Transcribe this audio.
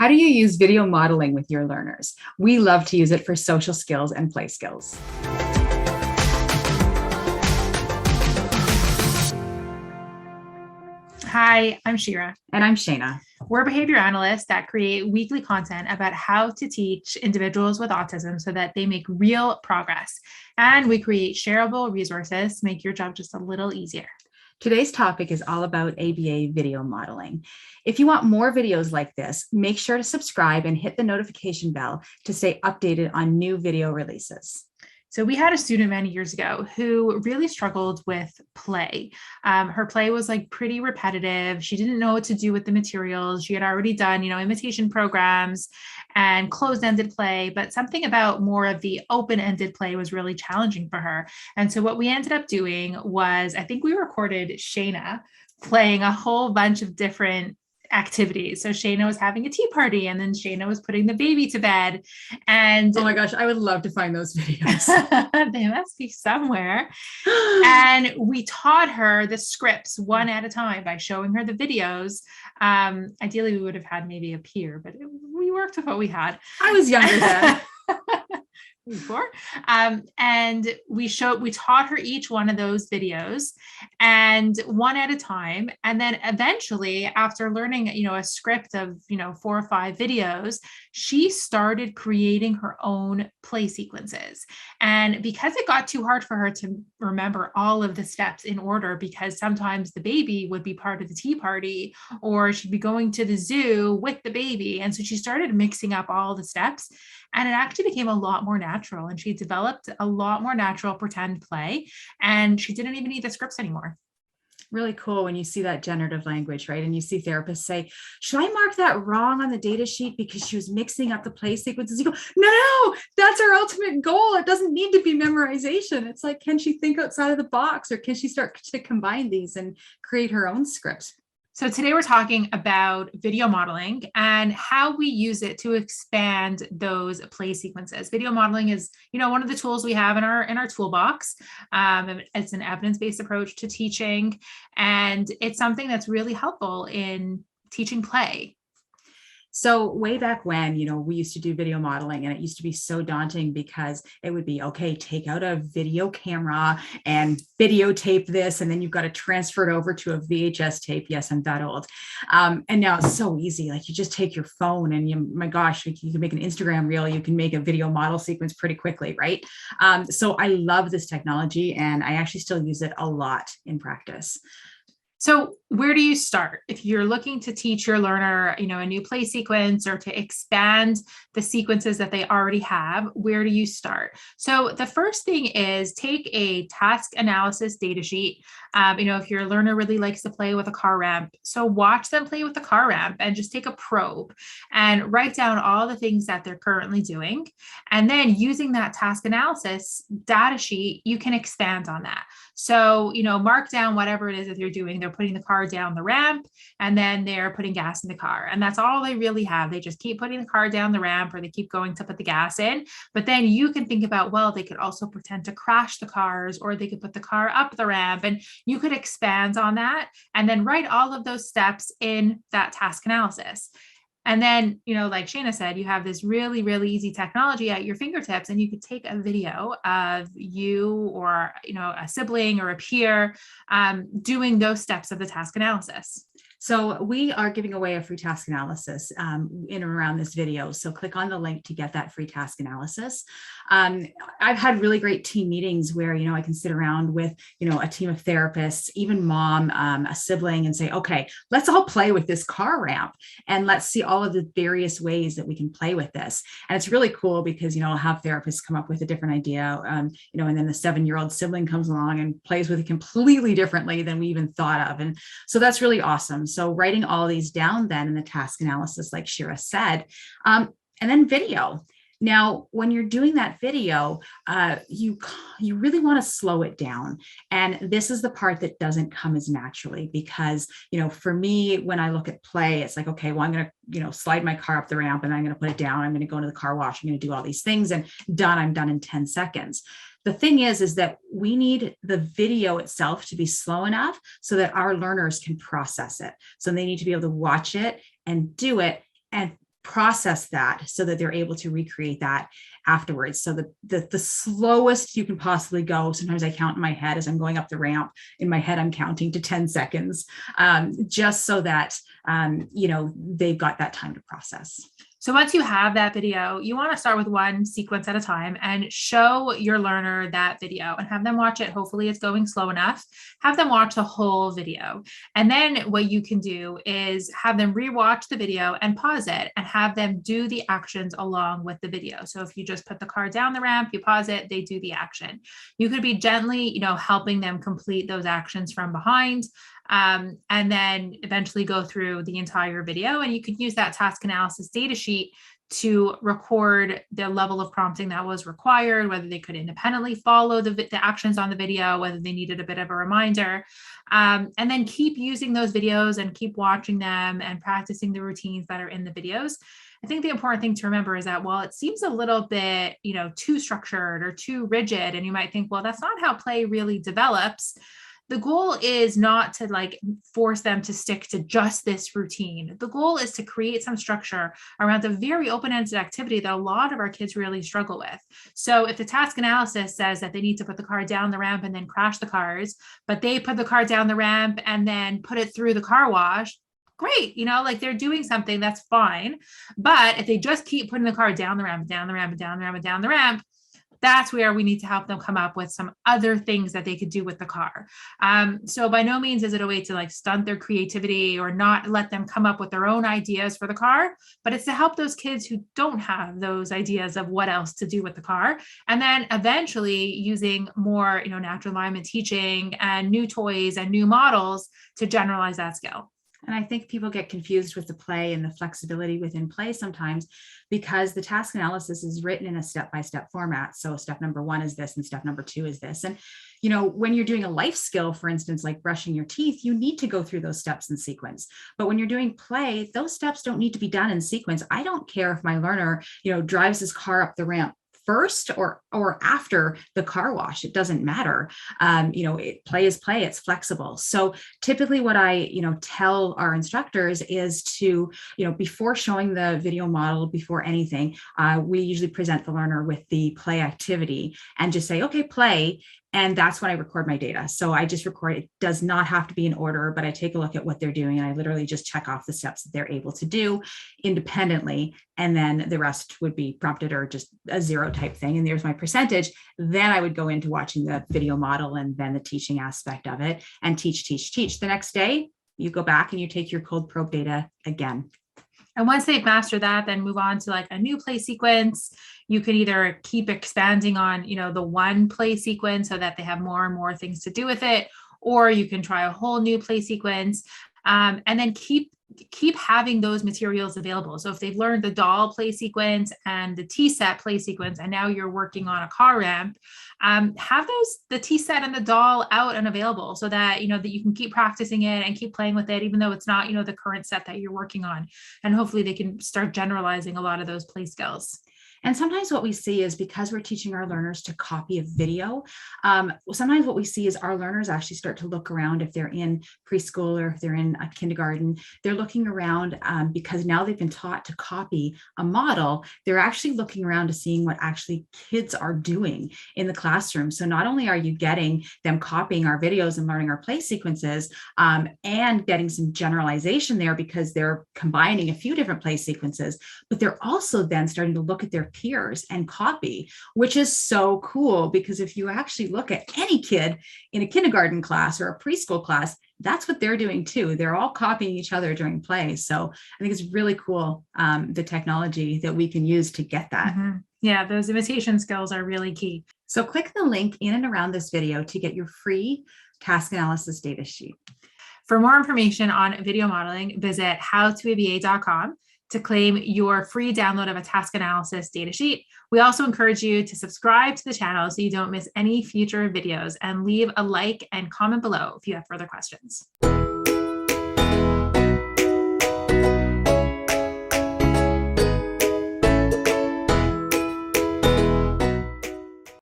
How do you use video modeling with your learners? We love to use it for social skills and play skills. Hi, I'm Shira. And I'm Shayna. We're behavior analysts that create weekly content about how to teach individuals with autism so that they make real progress. And we create shareable resources to make your job just a little easier. Today's topic is all about ABA video modeling. If you want more videos like this, make sure to subscribe and hit the notification bell to stay updated on new video releases. So we had a student many years ago who really struggled with play. Her play was like pretty repetitive. She didn't know what to do with the materials. She had already done, imitation programs and closed-ended play, but something about more of the open-ended play was really challenging for her. And so what we ended up doing was, I think we recorded Shayna playing a whole bunch of different activities. So Shayna was having a tea party, and then Shayna was putting the baby to bed. And oh my gosh, I would love to find those videos. They must be somewhere. And we taught her the scripts one at a time by showing her the videos. Ideally, we would have had maybe a peer, but we worked with what we had. I was younger then. Before. And we taught her each one of those videos and one at a time. And then eventually, after learning, a script of, 4 or 5 videos, she started creating her own play sequences. And because it got too hard for her to remember all of the steps in order, because sometimes the baby would be part of the tea party or she'd be going to the zoo with the baby. And so she started mixing up all the steps. And it actually became a lot more natural, and she developed a lot more natural pretend play, and she didn't even need the scripts anymore. Really cool when you see that generative language, right? And you see therapists say, should I mark that wrong on the data sheet because she was mixing up the play sequences? You go, no, that's our ultimate goal. It doesn't need to be memorization. It's like, can she think outside of the box, or can she start to combine these and create her own script? So today we're talking about video modeling and how we use it to expand those play sequences. Video modeling is, one of the tools we have in our toolbox. It's an evidence-based approach to teaching, and it's something that's really helpful in teaching play. So way back when, we used to do video modeling, and it used to be so daunting because it would be, okay, take out a video camera and videotape this, and then you've got to transfer it over to a VHS tape. Yes, I'm that old. And now it's so easy. Like, you just take your phone and my gosh, you can make an Instagram reel. You can make a video model sequence pretty quickly, right? So I love this technology, and I actually still use it a lot in practice. So where do you start? If you're looking to teach your learner, a new play sequence, or to expand the sequences that they already have, where do you start? So the first thing is take a task analysis data sheet. If your learner really likes to play with a car ramp, so watch them play with the car ramp and just take a probe and write down all the things that they're currently doing. And then using that task analysis data sheet, you can expand on that. So, mark down whatever it is that they're doing. They're putting the car down the ramp, and then they're putting gas in the car. And that's all they really have. They just keep putting the car down the ramp, or they keep going to put the gas in. But then you can think about, well, they could also pretend to crash the cars, or they could put the car up the ramp, and you could expand on that and then write all of those steps in that task analysis. And then, like Shayna said, you have this really, really easy technology at your fingertips, and you could take a video of you or, a sibling or a peer doing those steps of the task analysis. So we are giving away a free task analysis in and around this video. So click on the link to get that free task analysis. I've had really great team meetings where, I can sit around with, a team of therapists, even mom, a sibling, and say, okay, let's all play with this car ramp, and let's see all of the various ways that we can play with this. And it's really cool because, I'll have therapists come up with a different idea, and then the 7-year-old sibling comes along and plays with it completely differently than we even thought of. And so that's really awesome. So writing all these down then in the task analysis, like Shira said, and then video. Now, when you're doing that video, you really want to slow it down. And this is the part that doesn't come as naturally because, for me, when I look at play, it's like, okay, well, I'm going to, slide my car up the ramp, and I'm going to put it down. I'm going to go into the car wash. I'm going to do all these things, and I'm done in 10 seconds. The thing is that we need the video itself to be slow enough so that our learners can process it. So they need to be able to watch it and do it and process that so that they're able to recreate that afterwards. So the slowest you can possibly go, sometimes I count in my head as I'm going up the ramp. In my head, I'm counting to 10 seconds, just so that, they've got that time to process. So once you have that video, you want to start with one sequence at a time and show your learner that video and have them watch it. Hopefully it's going slow enough. Have them watch the whole video. And then what you can do is have them rewatch the video and pause it and have them do the actions along with the video. So if you just put the car down the ramp, you pause it, they do the action. You could be gently, helping them complete those actions from behind. And then eventually go through the entire video. And you could use that task analysis data sheet to record the level of prompting that was required, whether they could independently follow the actions on the video, whether they needed a bit of a reminder, and then keep using those videos and keep watching them and practicing the routines that are in the videos. I think the important thing to remember is that while it seems a little bit, too structured or too rigid, and you might think, well, that's not how play really develops. The goal is not to force them to stick to just this routine. The goal is to create some structure around a very open-ended activity that a lot of our kids really struggle with. So if the task analysis says that they need to put the car down the ramp and then crash the cars, but they put the car down the ramp and then put it through the car wash, great, they're doing something, that's fine. But if they just keep putting the car down the ramp, down the ramp, down the ramp, down the ramp, that's where we need to help them come up with some other things that they could do with the car. So by no means is it a way to stunt their creativity or not let them come up with their own ideas for the car, but it's to help those kids who don't have those ideas of what else to do with the car. And then eventually using more, natural alignment teaching and new toys and new models to generalize that skill. And I think people get confused with the play and the flexibility within play sometimes because the task analysis is written in a step-by-step format. So step number 1 is this and step number 2 is this. And, when you're doing a life skill, for instance, like brushing your teeth, you need to go through those steps in sequence. But when you're doing play, those steps don't need to be done in sequence. I don't care if my learner, drives his car up the ramp first or after the car wash. It doesn't matter. Play is play. It's flexible. So typically what I, tell our instructors is to, before showing the video model, before anything, we usually present the learner with the play activity and just say, okay, play. And that's when I record my data. So I just record, it does not have to be in order, but I take a look at what they're doing and I literally just check off the steps that they're able to do independently. And then the rest would be prompted or just a 0 type thing. And there's my percentage. Then I would go into watching the video model and then the teaching aspect of it and teach. The next day, you go back and you take your cold probe data again. And once they've mastered that, then move on to a new play sequence. You can either keep expanding on, the one play sequence so that they have more and more things to do with it, or you can try a whole new play sequence, and then keep having those materials available. So if they've learned the doll play sequence and the T-set play sequence, and now you're working on a car ramp, have the T-set and the doll out and available so that, that you can keep practicing it and keep playing with it, even though it's not, the current set that you're working on. And hopefully they can start generalizing a lot of those play skills. And sometimes what we see is because we're teaching our learners to copy a video, sometimes what we see is our learners actually start to look around if they're in preschool or if they're in a kindergarten, they're looking around because now they've been taught to copy a model. They're actually looking around to seeing what actually kids are doing in the classroom. So not only are you getting them copying our videos and learning our play sequences and getting some generalization there because they're combining a few different play sequences, but they're also then starting to look at their peers and copy, which is so cool because if you actually look at any kid in a kindergarten class or a preschool class, that's what they're doing too. They're all copying each other during play. So I think it's really cool, the technology that we can use to get that. Mm-hmm. Yeah, those imitation skills are really key. So click the link in and around this video to get your free task analysis data sheet. For more information on video modeling, visit howtoaba.com to claim your free download of a task analysis data sheet. We also encourage you to subscribe to the channel so you don't miss any future videos and leave a like and comment below if you have further questions.